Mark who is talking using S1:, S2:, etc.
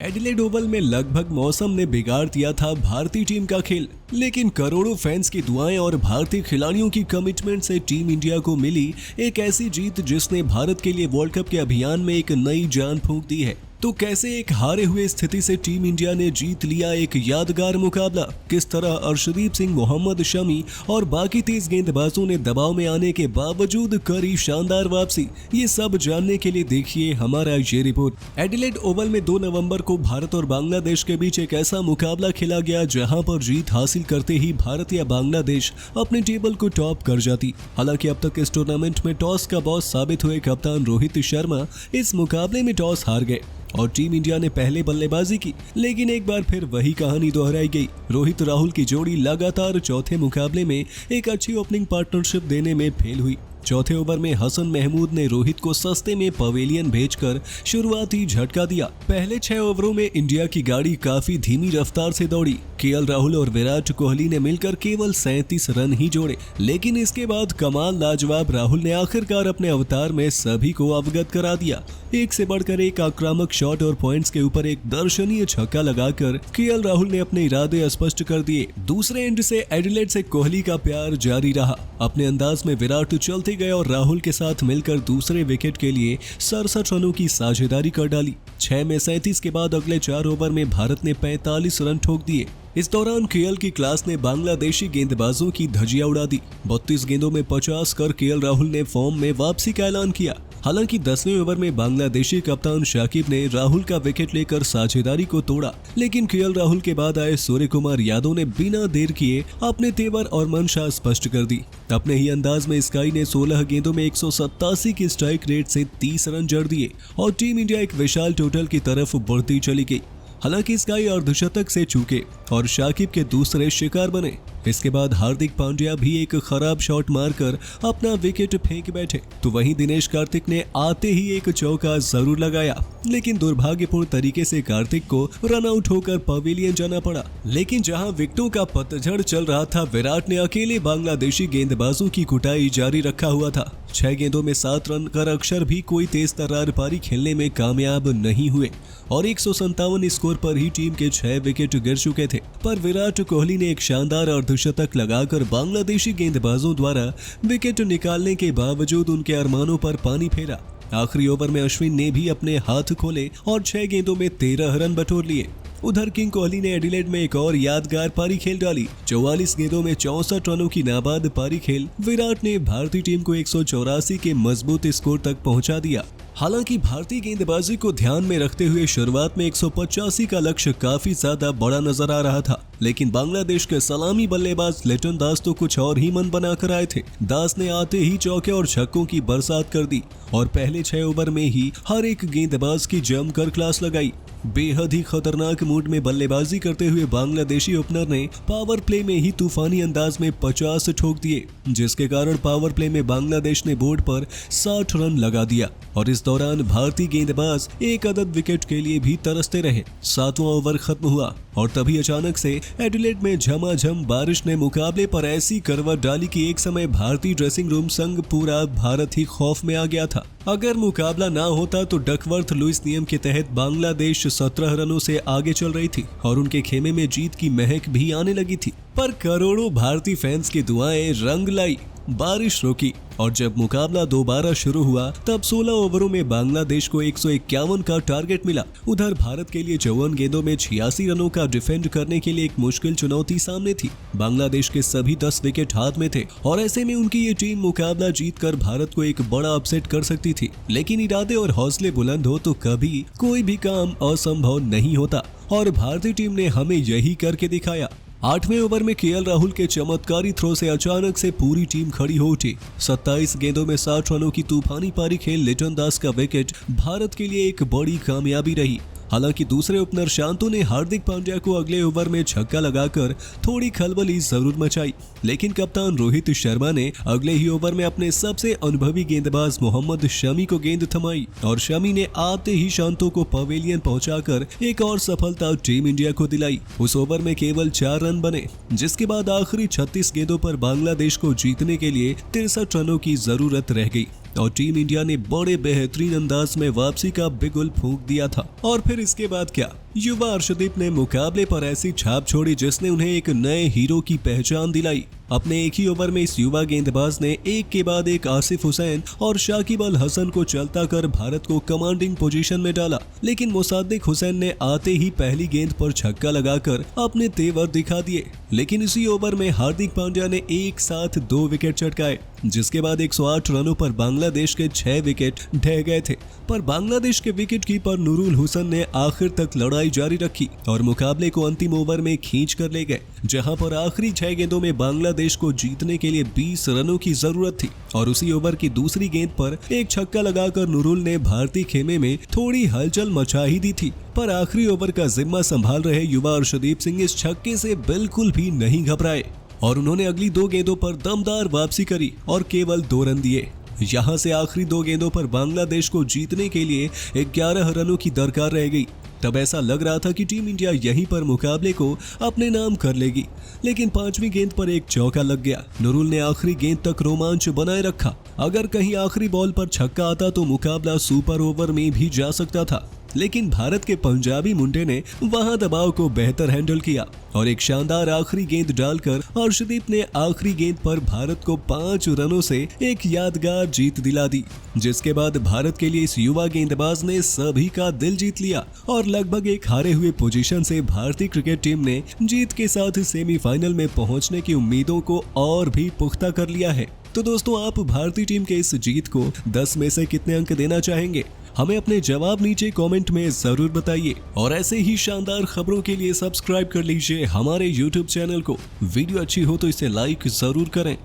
S1: Adelaide Oval में लगभग मौसम ने बिगाड़ दिया था भारतीय टीम का खेल, लेकिन करोड़ों फैंस की दुआएं और भारतीय खिलाड़ियों की कमिटमेंट से टीम इंडिया को मिली एक ऐसी जीत जिसने भारत के लिए वर्ल्ड कप के अभियान में एक नई जान फूंक दी है। तो कैसे एक हारे हुए स्थिति से टीम इंडिया ने जीत लिया एक यादगार मुकाबला, किस तरह अर्शदीप सिंह, मोहम्मद शमी और बाकी 30 गेंदबाजों ने दबाव में आने के बावजूद करी शानदार वापसी, ये सब जानने के लिए देखिए हमारा ये रिपोर्ट। एडिलेड ओवल में 2 नवंबर को भारत और बांग्लादेश के बीच एक ऐसा मुकाबला खेला गया जहां पर जीत हासिल करते ही भारत या बांग्लादेश अपने टेबल को टॉप कर जाती। हालांकि अब तक इस टूर्नामेंट में टॉस का बॉस साबित हुए कप्तान रोहित शर्मा इस मुकाबले में टॉस हार गए और टीम इंडिया ने पहले बल्लेबाजी की, लेकिन एक बार फिर वही कहानी दोहराई गई। रोहित राहुल की जोड़ी लगातार चौथे मुकाबले में एक अच्छी ओपनिंग पार्टनरशिप देने में फेल हुई। चौथे ओवर में हसन महमूद ने रोहित को सस्ते में पवेलियन भेजकर शुरुआती झटका दिया। पहले 6 ओवरों में इंडिया की गाड़ी काफी धीमी रफ्तार से दौड़ी। केएल राहुल और विराट कोहली ने मिलकर केवल 37 रन ही जोड़े, लेकिन इसके बाद कमाल लाजवाब राहुल ने आखिरकार अपने अवतार में सभी को अवगत करा दिया। एक से बढ़कर एक आक्रामक शॉट और पॉइंट्स के ऊपर एक दर्शनीय छक्का लगाकर केएल राहुल ने अपने इरादे स्पष्ट कर दिए। दूसरे एंड से एडिलेड से कोहली का प्यार जारी रहा। अपने अंदाज में विराट चलते गए और राहुल के साथ मिलकर दूसरे विकेट के लिए 67 रनों की साझेदारी कर डाली। 6 में 37 के बाद अगले 4 ओवर में भारत ने 45 रन ठोक दिए। इस दौरान केएल की क्लास ने बांग्लादेशी गेंदबाजों की धज्जियां उड़ा दी। 32 गेंदों में 50 कर केएल राहुल ने फॉर्म में वापसी का ऐलान किया। हालांकि 10वें ओवर में बांग्लादेशी कप्तान शाकिब ने राहुल का विकेट लेकर साझेदारी को तोड़ा, लेकिन केएल राहुल के बाद आए सूर्य कुमार यादव ने बिना देर किए अपने तेवर और मंशा स्पष्ट कर दी। अपने ही अंदाज में स्काई ने 16 गेंदों में 187 की स्ट्राइक रेट से 30 रन जड़ दिए और टीम इंडिया एक विशाल टोटल की तरफ बढ़ती चली गई। हालांकि स्काई अर्धशतक से चूके और शाकिब के दूसरे शिकार बने। इसके बाद हार्दिक पांड्या भी एक खराब शॉट मारकर अपना विकेट फेंक बैठे, तो वहीं दिनेश कार्तिक ने आते ही एक चौका जरूर लगाया, लेकिन दुर्भाग्यपूर्ण तरीके से कार्तिक को रन आउट होकर पवेलियन जाना पड़ा। लेकिन जहां विकेटों का पतझड़ चल रहा था, विराट ने अकेले बांग्लादेशी गेंदबाजों की कुटाई जारी रखा हुआ था। 6 गेंदों में 7 रन कर अक्षर भी कोई तेज तर्रार पारी खेलने में कामयाब नहीं हुए और 157 स्कोर पर ही टीम के 6 विकेट गिर चुके थे। पर विराट कोहली ने एक शानदार अर्धशतक लगाकर बांग्लादेशी गेंदबाजों द्वारा विकेट निकालने के बावजूद उनके अरमानों पर पानी फेरा। आखिरी ओवर में अश्विन ने भी अपने हाथ खोले और 6 गेंदों में 13 रन बटोर लिए। उधर किंग कोहली ने एडिलेड में एक और यादगार पारी खेल डाली। 44 गेंदों में 64 रनों की नाबाद पारी खेल विराट ने भारतीय टीम को 184 के मजबूत स्कोर तक पहुंचा दिया। हालांकि भारतीय गेंदबाजी को ध्यान में रखते हुए शुरुआत में 185 का लक्ष्य काफी ज्यादा बड़ा नजर आ रहा था, लेकिन बांग्लादेश के सलामी बल्लेबाज लिटन दास तो कुछ और ही मन बनाकर आए थे। दास ने आते ही चौके और छक्कों की बरसात कर दी और पहले 6 ओवर में ही हर एक गेंदबाज की जमकर क्लास लगाई। बेहद ही खतरनाक मूड में बल्लेबाजी करते हुए बांग्लादेशी ओपनर ने पावर प्ले में ही तूफानी अंदाज में 50 ठोक दिए, जिसके कारण पावर प्ले में बांग्लादेश ने बोर्ड पर 60 रन लगा दिया और इस दौरान भारतीय गेंदबाज एक अदद विकेट के लिए भी तरसते रहे। 7वां ओवर खत्म हुआ और तभी अचानक से एडिलेड में झमाझम बारिश ने मुकाबले पर ऐसी करवट डाली कि एक समय भारतीय ड्रेसिंग रूम संग पूरा भारत ही खौफ में आ गया था। अगर मुकाबला ना होता तो डकवर्थ लुइस नियम के तहत बांग्लादेश 17 रनों से आगे चल रही थी और उनके खेमे में जीत की महक भी आने लगी थी। पर करोड़ों भारतीय फैंस की दुआएं रंग लाई, बारिश रुकी और जब मुकाबला दोबारा शुरू हुआ तब 16 ओवरों में बांग्लादेश को 151 का टारगेट मिला। उधर भारत के लिए 54 गेंदों में 86 रनों का डिफेंड करने के लिए एक मुश्किल चुनौती सामने थी। बांग्लादेश के सभी 10 विकेट हाथ में थे और ऐसे में उनकी ये टीम मुकाबला जीतकर भारत को एक बड़ा अपसेट कर सकती थी, लेकिन इरादे और हौसले बुलंद हो तो कभी कोई भी काम असंभव नहीं होता और भारतीय टीम ने हमें यही करके दिखाया। 8वें ओवर में केएल राहुल के चमत्कारी थ्रो से अचानक से पूरी टीम खड़ी हो उठी। 27 गेंदों में 60 रनों की तूफानी पारी खेल लिटन दास का विकेट भारत के लिए एक बड़ी कामयाबी रही। हालांकि दूसरे ओपनर शांतु ने हार्दिक पांड्या को अगले ओवर में छक्का लगाकर थोड़ी खलबली जरूर मचाई, लेकिन कप्तान रोहित शर्मा ने अगले ही ओवर में अपने सबसे अनुभवी गेंदबाज मोहम्मद शमी को गेंद थमाई और शमी ने आते ही शांतु को पवेलियन पहुंचाकर एक और सफलता टीम इंडिया को दिलाई। उस ओवर में केवल 4 रन बने, जिसके बाद आखिरी 36 गेंदों पर बांग्लादेश को जीतने के लिए 63 रनों की जरूरत रह गई। और टीम इंडिया ने बड़े बेहतरीन अंदाज में वापसी का बिगुल फूंक दिया था। और फिर इसके बाद क्या, युवा अर्शदीप ने मुकाबले पर ऐसी छाप छोड़ी जिसने उन्हें एक नए हीरो की पहचान दिलाई। अपने एक ही ओवर में इस युवा गेंदबाज ने एक के बाद एक आसिफ हुसैन और शाकिब अल हसन को चलता कर भारत को कमांडिंग पोजीशन में डाला। लेकिन मुसाद्दिक हुसैन ने आते ही पहली गेंद पर छक्का लगाकर अपने तेवर दिखा दिए। लेकिन इसी ओवर में हार्दिक पांड्या ने एक साथ 2 विकेट चटकाए, जिसके बाद 108 रनों पर बांग्लादेश के 6 विकेट ढह गए थे। पर बांग्लादेश के विकेट कीपर नूरुल हुसैन ने आखिर तक लड़ाई जारी रखी और मुकाबले को अंतिम ओवर में खींच कर ले गए, जहां पर आखिरी 6 गेंदों में बांग्लादेश को जीतने के लिए 20 रनों की जरूरत थी। और उसी ओवर की दूसरी गेंद पर एक छक्का लगाकर नूरुल ने भारतीय खेमे में थोड़ी हलचल मचा ही दी थी। पर आखिरी ओवर का जिम्मा संभाल रहे युवा अर्शदीप सिंह इस छक्के से बिल्कुल भी नहीं घबराए और उन्होंने अगली 2 गेंदों पर दमदार वापसी करी और केवल 2 रन दिए। यहां से आखिरी 2 गेंदों पर बांग्लादेश को जीतने के लिए 11 रनों की दरकार रह गई। तब ऐसा लग रहा था कि टीम इंडिया यहीं पर मुकाबले को अपने नाम कर लेगी, लेकिन 5वीं गेंद पर एक चौका लग गया। नूरुल ने आखिरी गेंद तक रोमांच बनाए रखा। अगर कहीं आखिरी बॉल पर छक्का आता तो मुकाबला सुपर ओवर में भी जा सकता था, लेकिन भारत के पंजाबी मुंडे ने वहां दबाव को बेहतर हैंडल किया और एक शानदार आखिरी गेंद डालकर अर्शदीप ने आखिरी गेंद पर भारत को 5 रनों से एक यादगार जीत दिला दी, जिसके बाद भारत के लिए इस युवा गेंदबाज ने सभी का दिल जीत लिया और लगभग एक हारे हुए पोजीशन से भारतीय क्रिकेट टीम ने जीत के साथ सेमीफाइनल में पहुंचने की उम्मीदों को और भी पुख्ता कर लिया है। तो दोस्तों, आप भारतीय टीम के इस जीत को 10 में से कितने अंक देना चाहेंगे? हमें अपने जवाब नीचे कमेंट में जरूर बताइए और ऐसे ही शानदार खबरों के लिए सब्सक्राइब कर लीजिए हमारे YouTube चैनल को। वीडियो अच्छी हो तो इसे लाइक जरूर करें।